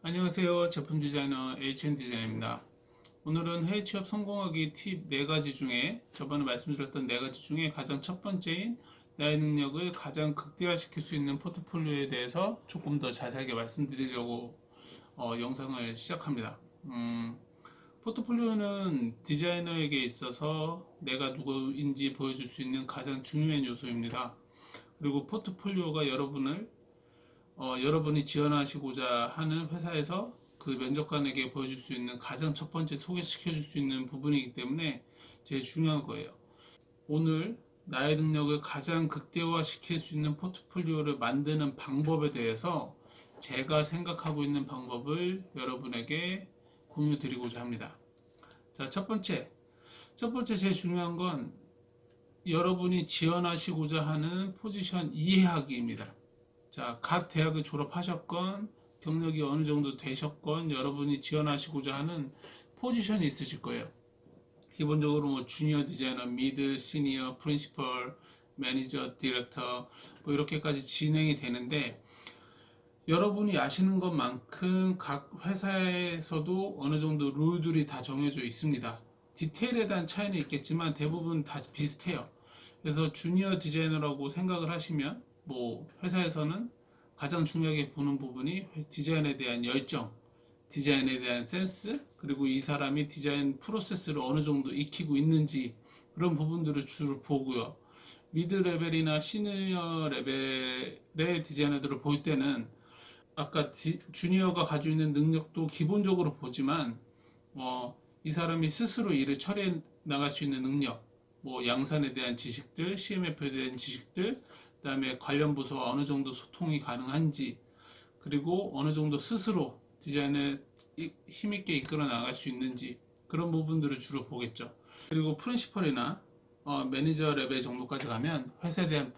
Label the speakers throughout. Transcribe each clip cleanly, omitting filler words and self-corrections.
Speaker 1: 안녕하세요. 제품 디자이너 HN디자이너입니다. 오늘은 해외 취업 성공하기 팁 4가지 중에 저번에 말씀드렸던 4가지 중에 가장 첫 번째인 나의 능력을 가장 극대화시킬 수 있는 포트폴리오에 대해서 조금 더 자세하게 말씀드리려고 영상을 시작합니다. 포트폴리오는 디자이너에게 있어서 내가 누구인지 보여줄 수 있는 가장 중요한 요소입니다. 그리고 포트폴리오가 여러분이 지원하시고자 하는 회사에서 그 면접관에게 보여줄 수 있는 가장 첫 번째 소개시켜 줄 수 있는 부분이기 때문에 제일 중요한 거예요. 오늘 나의 능력을 가장 극대화시킬 수 있는 포트폴리오를 만드는 방법에 대해서 제가 생각하고 있는 방법을 여러분에게 공유 드리고자 합니다. 자, 첫 번째 제일 중요한 건 여러분이 지원하시고자 하는 포지션 이해하기입니다. 자, 각 대학을 졸업하셨건 경력이 어느 정도 되셨건 여러분이 지원하시고자 하는 포지션이 있으실 거예요. 기본적으로 뭐 주니어 디자이너, 미드, 시니어, 프린시펄, 매니저, 디렉터 뭐 이렇게까지 진행이 되는데 여러분이 아시는 것만큼 각 회사에서도 어느 정도 룰들이 다 정해져 있습니다. 디테일에 대한 차이는 있겠지만 대부분 다 비슷해요. 그래서 주니어 디자이너라고 생각을 하시면 뭐 회사에서는 가장 중요하게 보는 부분이 디자인에 대한 열정, 디자인에 대한 센스, 그리고 이 사람이 디자인 프로세스를 어느 정도 익히고 있는지 그런 부분들을 주로 보고요. 미드 레벨이나 시니어 레벨의 디자이너들을 볼 때는 아까 주니어가 가지고 있는 능력도 기본적으로 보지만 이 사람이 스스로 일을 처리해 나갈 수 있는 능력, 뭐 양산에 대한 지식들, CMF에 대한 지식들, 그다음에 관련 부서와 어느 정도 소통이 가능한지, 그리고 어느 정도 스스로 디자인을 힘있게 이끌어 나갈 수 있는지 그런 부분들을 주로 보겠죠. 그리고 프린시펄이나 매니저 레벨 정도까지 가면 회사에 대한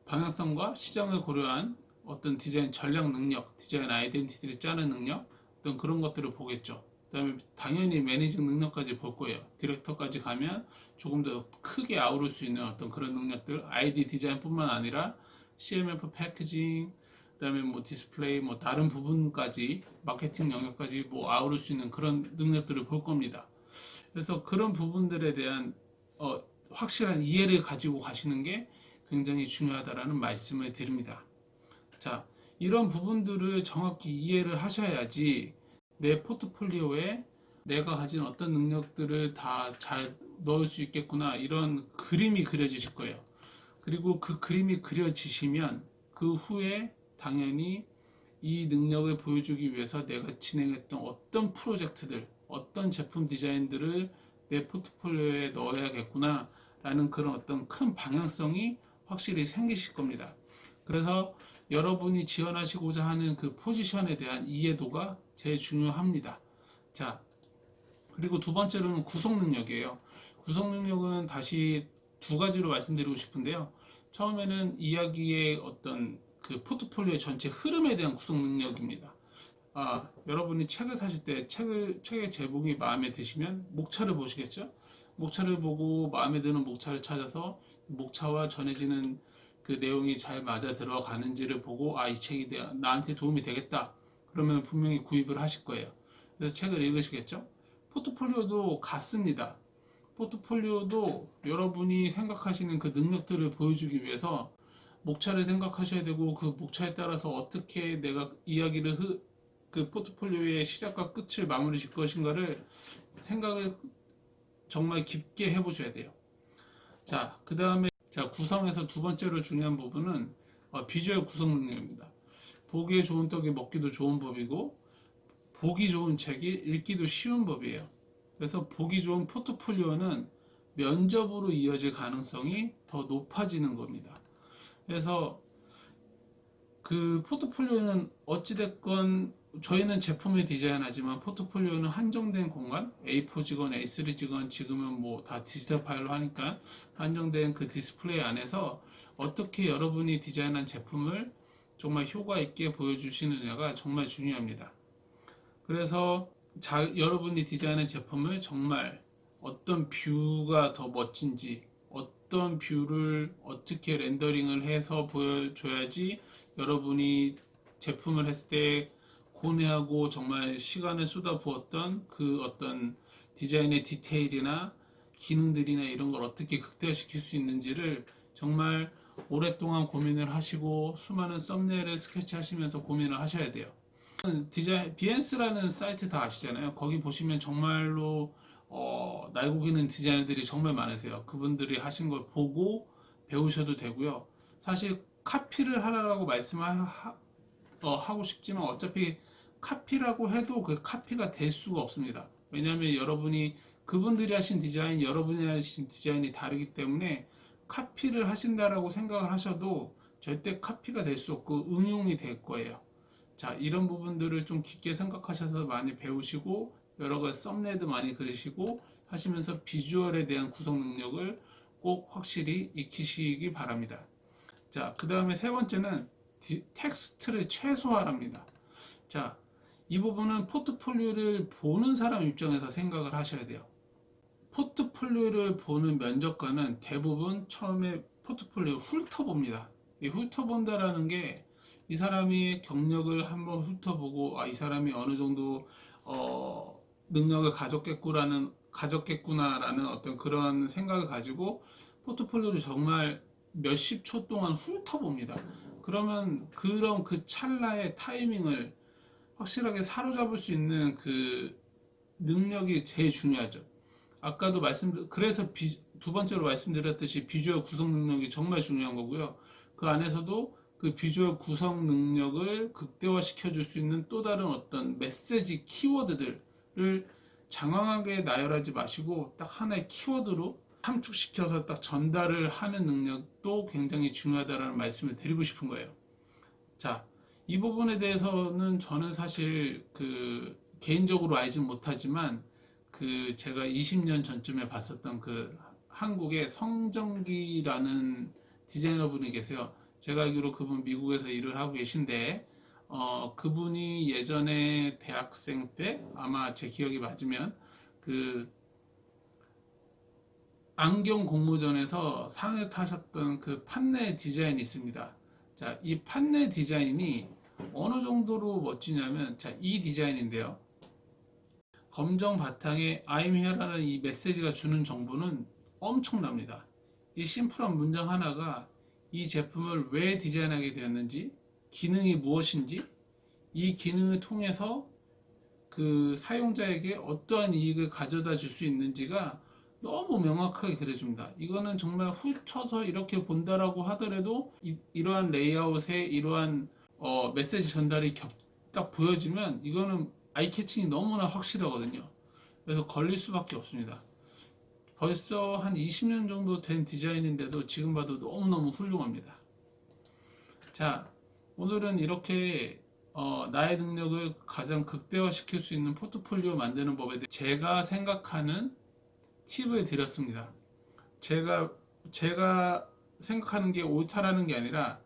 Speaker 1: 방향성과 시장을 고려한 어떤 디자인 전략 능력, 디자인 아이덴티티를 짜는 능력, 어떤 그런 것들을 보겠죠. 그다음에 당연히 매니징 능력까지 볼 거예요. 디렉터까지 가면 조금 더 크게 아우를 수 있는 어떤 그런 능력들, 아이디 디자인뿐만 아니라 CMF 패키징, 그다음에 뭐 디스플레이, 뭐 다른 부분까지 마케팅 영역까지 뭐 아우를 수 있는 그런 능력들을 볼 겁니다. 그래서 그런 부분들에 대한 확실한 이해를 가지고 가시는 게 굉장히 중요하다라는 말씀을 드립니다. 자, 이런 부분들을 정확히 이해를 하셔야지 내 포트폴리오에 내가 가진 어떤 능력들을 다 잘 넣을 수 있겠구나 이런 그림이 그려지실 거예요. 그리고 그 그림이 그려지시면 그 후에 당연히 이 능력을 보여주기 위해서 내가 진행했던 어떤 프로젝트들, 어떤 제품 디자인들을 내 포트폴리오에 넣어야겠구나 라는 그런 어떤 큰 방향성이 확실히 생기실 겁니다. 그래서 여러분이 지원하시고자 하는 그 포지션에 대한 이해도가 제일 중요합니다. 자, 그리고 두 번째로는 구성 능력이에요. 구성 능력은 다시 두 가지로 말씀드리고 싶은데요. 처음에는 이야기의 어떤 그 포트폴리오의 전체 흐름에 대한 구성 능력입니다. 여러분이 책을 사실 때 책의 제목이 마음에 드시면 목차를 보시겠죠? 목차를 보고 마음에 드는 목차를 찾아서 목차와 전해지는 그 내용이 잘 맞아 들어가는지를 보고 이 책이 나한테 도움이 되겠다. 그러면 분명히 구입을 하실 거예요. 그래서 책을 읽으시겠죠? 포트폴리오도 같습니다. 포트폴리오도 여러분이 생각하시는 그 능력들을 보여주기 위해서 목차를 생각하셔야 되고 그 목차에 따라서 어떻게 내가 그 포트폴리오의 시작과 끝을 마무리 질 것인가를 생각을 정말 깊게 해보셔야 돼요. 자, 그 다음에 구성에서 두 번째로 중요한 부분은 비주얼 구성 능력입니다. 보기에 좋은 떡이 먹기도 좋은 법이고 보기 좋은 책이 읽기도 쉬운 법이에요. 그래서 보기 좋은 포트폴리오는 면접으로 이어질 가능성이 더 높아지는 겁니다. 그래서 그 포트폴리오는 어찌됐건 저희는 제품을 디자인하지만 포트폴리오는 한정된 공간, A4지건 A3지건 지금은 뭐 다 디지털 파일로 하니까 한정된 그 디스플레이 안에서 어떻게 여러분이 디자인한 제품을 정말 효과 있게 보여주시느냐가 정말 중요합니다. 그래서 여러분이 디자인한 제품을 정말 어떤 뷰가 더 멋진지, 어떤 뷰를 어떻게 렌더링을 해서 보여줘야지 여러분이 제품을 했을 때 고뇌하고 정말 시간을 쏟아부었던 그 어떤 디자인의 디테일이나 기능들이나 이런 걸 어떻게 극대화시킬 수 있는지를 정말 오랫동안 고민을 하시고 수많은 썸네일을 스케치하시면서 고민을 하셔야 돼요. 비엔스라는 사이트 다 아시잖아요. 거기 보시면 정말로 날고기는 디자이너들이 정말 많으세요. 그분들이 하신 걸 보고 배우셔도 되고요. 사실 카피를 하라고 하고 싶지만 어차피 카피라고 해도 그 카피가 될 수가 없습니다. 왜냐하면 여러분이 그분들이 하신 디자인, 여러분이 하신 디자인이 다르기 때문에 카피를 하신다라고 생각을 하셔도 절대 카피가 될 수 없고 응용이 될 거예요. 자, 이런 부분들을 좀 깊게 생각하셔서 많이 배우시고 여러 가지 썸네일도 많이 그리시고 하시면서 비주얼에 대한 구성 능력을 꼭 확실히 익히시기 바랍니다. 자, 그 다음에 세 번째는 텍스트를 최소화합니다. 자, 이 부분은 포트폴리오를 보는 사람 입장에서 생각을 하셔야 돼요. 포트폴리오를 보는 면접관은 대부분 처음에 포트폴리오 훑어봅니다. 이 훑어본다라는 게 이 사람이 경력을 한번 훑어보고 이 사람이 어느 정도 능력을 가졌겠구나라는 어떤 그런 생각을 가지고 포트폴리오를 정말 몇십 초 동안 훑어봅니다. 그러면 그런 그 찰나의 타이밍을 확실하게 사로잡을 수 있는 그 능력이 제일 중요하죠. 아까도 그래서 두 번째로 말씀드렸듯이 비주얼 구성 능력이 정말 중요한 거고요. 그 안에서도 그 비주얼 구성 능력을 극대화시켜 줄 수 있는 또 다른 어떤 메시지 키워드들을 장황하게 나열하지 마시고 딱 하나의 키워드로 함축시켜서 딱 전달을 하는 능력도 굉장히 중요하다는 말씀을 드리고 싶은 거예요. 자, 이 부분에 대해서는 저는 사실 개인적으로 알진 못하지만 제가 20년 전쯤에 봤었던 한국의 성정기라는 디자이너분이 계세요. 제가 알기로 그분 미국에서 일을 하고 계신데 그분이 예전에 대학생 때 아마 제 기억이 맞으면 안경 공모전에서 상을 타셨던 그 판넬 디자인이 있습니다. 자, 이 판넬 디자인이 어느 정도로 멋지냐면, 자, 이 디자인인데요. 검정 바탕에 I'm here라는 이 메시지가 주는 정보는 엄청납니다. 이 심플한 문장 하나가 이 제품을 왜 디자인하게 되었는지, 기능이 무엇인지, 이 기능을 통해서 그 사용자에게 어떠한 이익을 가져다 줄 수 있는지가 너무 명확하게 그려줍니다. 이거는 정말 훑어서 이렇게 본다라고 하더라도 이러한 레이아웃에 이러한 메시지 전달이 딱 보여지면 이거는 아이캐칭이 너무나 확실하거든요. 그래서 걸릴 수밖에 없습니다. 벌써 한 20년 정도 된 디자인인데도 지금 봐도 너무너무 훌륭합니다. 자, 오늘은 이렇게 나의 능력을 가장 극대화시킬 수 있는 포트폴리오 만드는 법에 대해 제가 생각하는 팁을 드렸습니다. 제가 생각하는 게 옳다라는 게 아니라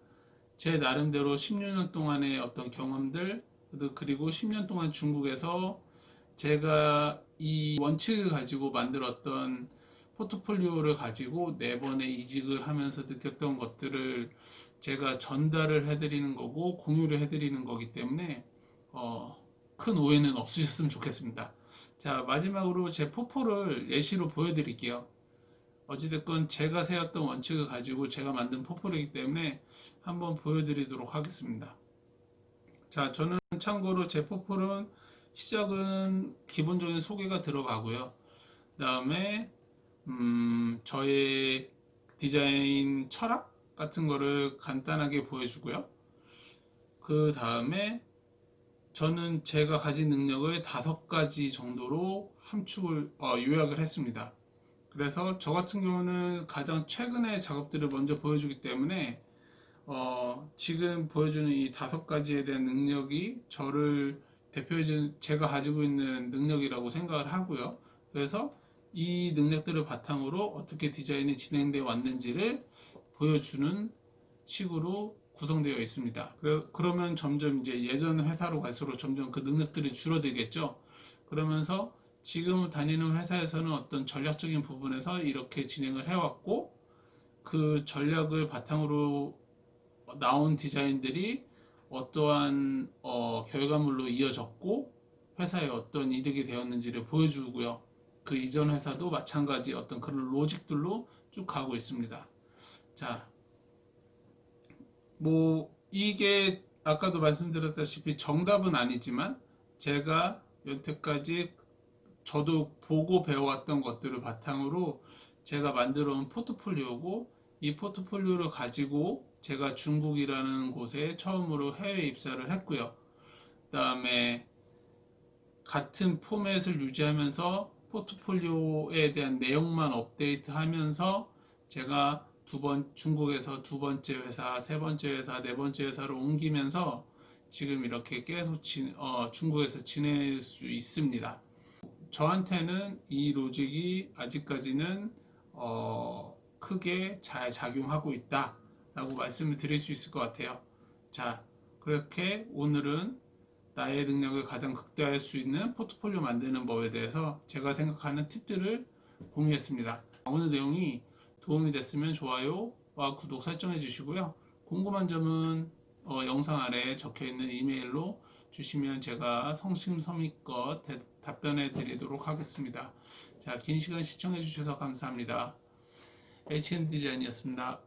Speaker 1: 제 나름대로 16년 동안의 어떤 경험들, 그리고 10년 동안 중국에서 제가 이 원칙을 가지고 만들었던 포트폴리오를 가지고 4번의 이직을 하면서 느꼈던 것들을 제가 전달을 해드리는 거고 공유를 해드리는 거기 때문에 큰 오해는 없으셨으면 좋겠습니다. 자, 마지막으로 제 포포를 예시로 보여드릴게요. 어찌됐건 제가 세웠던 원칙을 가지고 제가 만든 포포이기 때문에 한번 보여드리도록 하겠습니다. 자, 저는 참고로 제 포폴은 시작은 기본적인 소개가 들어가고요. 그 다음에 저의 디자인 철학 같은 거를 간단하게 보여주고요. 그 다음에 저는 제가 가진 능력을 5가지 정도로 요약을 했습니다. 그래서 저 같은 경우는 가장 최근의 작업들을 먼저 보여주기 때문에 지금 보여주는 이 5가지에 대한 능력이 저를 대표해주는 제가 가지고 있는 능력이라고 생각을 하고요. 그래서 이 능력들을 바탕으로 어떻게 디자인이 진행되어 왔는지를 보여주는 식으로 구성되어 있습니다. 그러면 점점 이제 예전 회사로 갈수록 점점 그 능력들이 줄어들겠죠. 그러면서 지금 다니는 회사에서는 어떤 전략적인 부분에서 이렇게 진행을 해왔고 그 전략을 바탕으로 나온 디자인들이 어떠한 결과물로 이어졌고 회사에 어떤 이득이 되었는지를 보여주고요. 그 이전 회사도 마찬가지 어떤 그런 로직들로 쭉 가고 있습니다. 자, 뭐 이게 아까도 말씀드렸다시피 정답은 아니지만 제가 여태까지 저도 보고 배워왔던 것들을 바탕으로 제가 만들어 온 포트폴리오고, 이 포트폴리오를 가지고 제가 중국이라는 곳에 처음으로 해외 입사를 했고요. 그 다음에 같은 포맷을 유지하면서 포트폴리오에 대한 내용만 업데이트하면서 제가 중국에서 두 번째 회사, 세 번째 회사, 네 번째 회사로 옮기면서 지금 이렇게 계속 중국에서 지낼 수 있습니다. 저한테는 이 로직이 아직까지는 크게 잘 작용하고 있다 라고 말씀을 드릴 수 있을 것 같아요. 자, 그렇게 오늘은 나의 능력을 가장 극대화할 수 있는 포트폴리오 만드는 법에 대해서 제가 생각하는 팁들을 공유했습니다. 오늘 내용이 도움이 됐으면 좋아요와 구독 설정해 주시고요. 궁금한 점은 영상 아래에 적혀 있는 이메일로 주시면 제가 성심성의껏 답변해 드리도록 하겠습니다. 자, 긴 시간 시청해 주셔서 감사합니다. HN 디자인이었습니다.